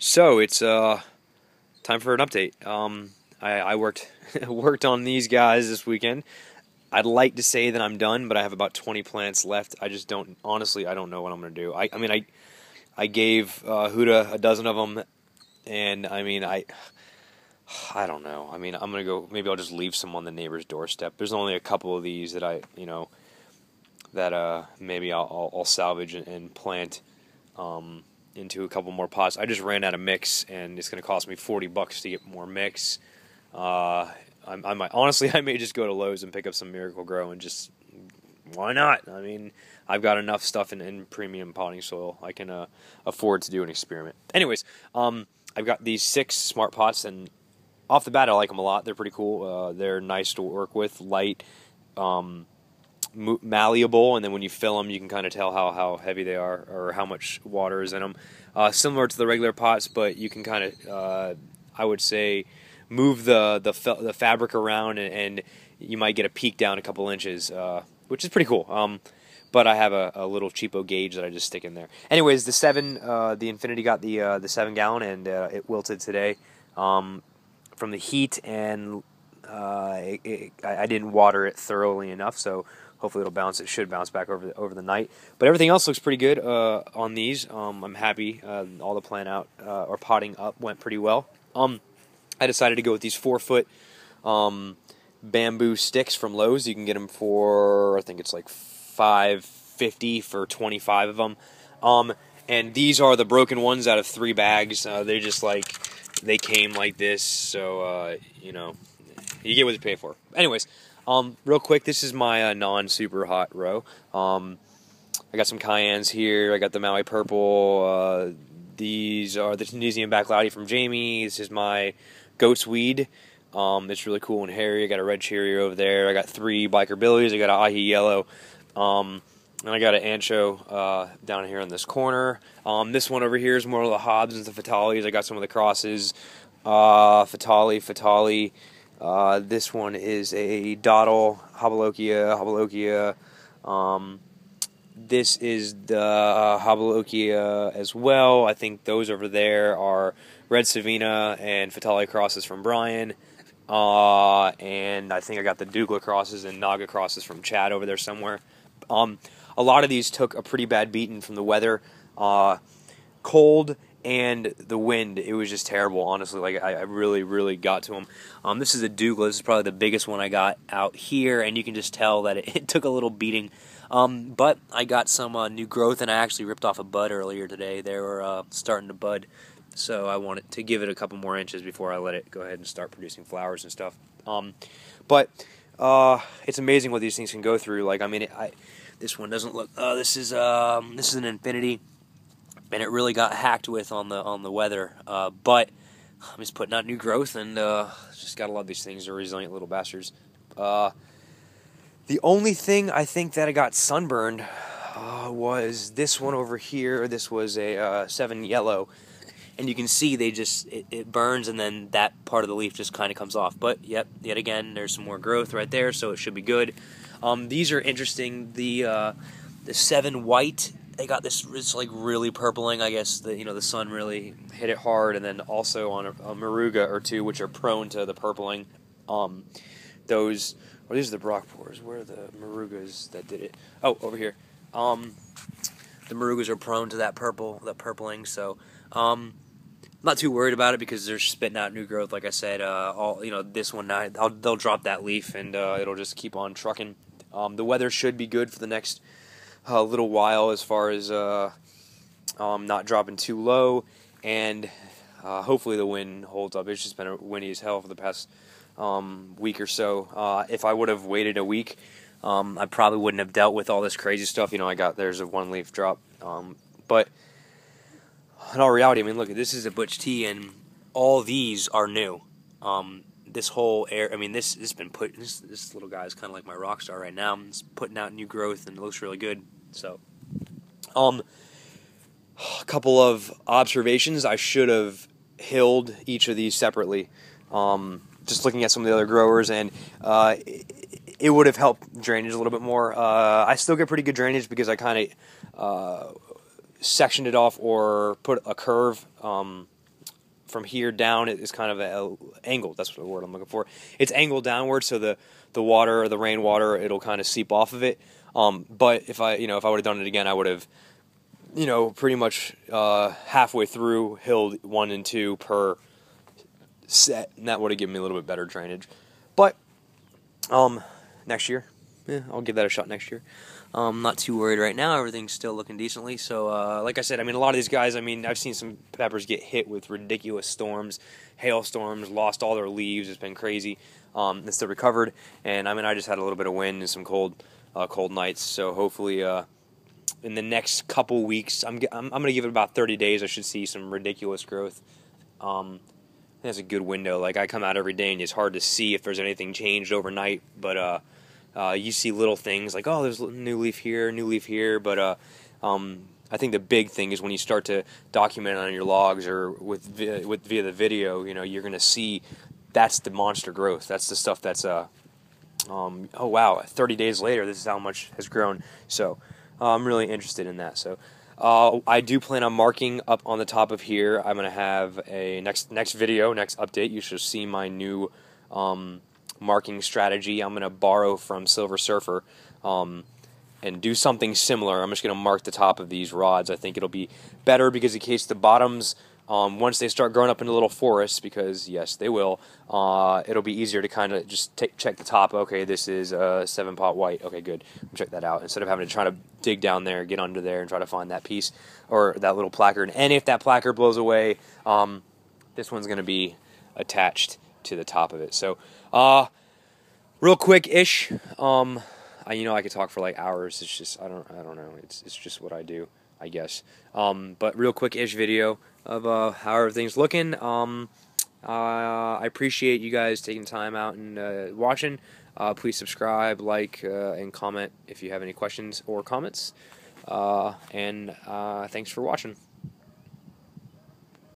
So it's time for an update. I worked worked on these guys this weekend. I'd like to say that I'm done, but I have about 20 plants left. I just don't honestly. I don't know what I'm gonna do. I gave Huda a dozen of them, and I don't know. I'm gonna go. Maybe I'll just leave some on the neighbor's doorstep. There's only a couple of these that maybe I'll salvage and plant into a couple more pots. I just ran out of mix, and it's going to cost me $40 to get more mix. I might honestly, I may just go to Lowe's and pick up some Miracle Grow and just why not? I've got enough stuff in premium potting soil. I can afford to do an experiment. Anyways, I've got these 6 smart pots, and off the bat, I like them a lot. They're pretty cool. They're nice to work with, light. Malleable, and then when you fill them, you can kind of tell how heavy they are or how much water is in them. Similar to the regular pots, but you can kind of, I would say, move the fabric around, and you might get a peak down a couple inches, which is pretty cool. But I have a little cheapo gauge that I just stick in there. Anyways, the Infinity got the 7-gallon, and it wilted today from the heat, and I didn't water it thoroughly enough, so hopefully it'll bounce. It should bounce back over the night. But everything else looks pretty good on these. I'm happy. All the plant out or potting up went pretty well. I decided to go with these 4-foot bamboo sticks from Lowe's. You can get them for, I think it's like $5.50 for 25 of them. And these are the broken ones out of 3 bags. They came like this, so you get what you pay for. Anyways, real quick, this is my non-super hot row. I got some cayennes here. I got the Maui purple. These are the Tunisian black cloudy from Jamie. This is my goat's weed. It's really cool and hairy. I got a red cherry over there. I got 3 biker billies. I got an ahi yellow. And I got an ancho down here in this corner. This one over here is more of the Hobbs and the Fatalis. I got some of the crosses. Fatali. This one is a Dottle, Hobolokia. This is the Hobolokia as well. I think those over there are Red Savina and Fatali crosses from Brian. And I think I got the Douglas crosses and Naga crosses from Chad over there somewhere. A lot of these took a pretty bad beating from the weather. Cold and the wind, it was just terrible, honestly. I really got to them. This is a Douglas. This is probably the biggest one I got out here, and you can just tell that it took a little beating. But I got some new growth, and I actually ripped off a bud earlier today. They were starting to bud, so I wanted to give it a couple more inches before I let it go ahead and start producing flowers and stuff. But it's amazing what these things can go through. This one doesn't look. This is an Infinity. And it really got hacked with on the weather, but I'm just putting out new growth, and just gotta love these things. They're resilient little bastards. The only thing I think that I got sunburned was this one over here. This was a 7 yellow, and you can see it burns, and then that part of the leaf just kind of comes off. But yet again, there's some more growth right there, so it should be good. These are interesting. The 7 white. They got this, it's like really purpling. I guess the sun really hit it hard, and then also on a Moruga or 2, which are prone to the purpling. These are the Brock pores. Where are the Morugas that did it? Oh, over here. The Morugas are prone to that purpling. So, not too worried about it because they're spitting out new growth. Like I said, this one they'll drop that leaf, and it'll just keep on trucking. The weather should be good for the next a little while as far as not dropping too low, and hopefully the wind holds up. It's just been windy as hell for the past week or so. If I would have waited a week, I probably wouldn't have dealt with all this crazy stuff. There's a 1 leaf drop, but in all reality, look, this is a Butch T, and all these are new. This whole air, this little guy is kind of like my rock star right now. It's putting out new growth, and it looks really good. So, a couple of observations. I should have hilled each of these separately. Just looking at some of the other growers, and it would have helped drainage a little bit more. I still get pretty good drainage because I kind of sectioned it off or put a curve from here down is kind of angled. That's the word I'm looking for. It's angled downward, so the water, the rainwater, it'll kind of seep off of it. But if I would have done it again, I would have, pretty much halfway through hilled 1 and 2 per set, and that would have given me a little bit better drainage. But next year, I'll give that a shot next year. I'm not too worried right now. Everything's still looking decently. So, like I said, I mean, a lot of these guys, I mean, I've seen some peppers get hit with ridiculous storms, hailstorms, lost all their leaves. It's been crazy. And still recovered. And I mean, I just had a little bit of wind and some cold nights. So hopefully, in the next couple weeks, I'm gonna give it about 30 days. I should see some ridiculous growth. That's a good window. Like, I come out every day, and it's hard to see if there's anything changed overnight. But you see little things like, oh, there's a new leaf here. But I think the big thing is when you start to document it on your logs or via the video, you're going to see that's the monster growth. That's the stuff that's, oh, wow, 30 days later, this is how much has grown. So I'm really interested in that. So I do plan on marking up on the top of here. I'm going to have a next video, next update. You should see my new marking strategy. I'm going to borrow from Silver Surfer and do something similar. I'm just going to mark the top of these rods. I think it'll be better because in case the bottoms, once they start growing up into little forests, because yes, they will, it'll be easier to kind of just check the top. Okay, this is a 7-pot white. Okay, good. Check that out instead of having to try to dig down there, get under there, and try to find that piece or that little placard. And if that placard blows away, this one's going to be attached to the top of it. So, real quick-ish. I could talk for like hours. It's just I don't know. It's just what I do, I guess. But real quick-ish video of how everything's looking. I appreciate you guys taking time out and watching. Please subscribe, like, and comment if you have any questions or comments. And thanks for watching.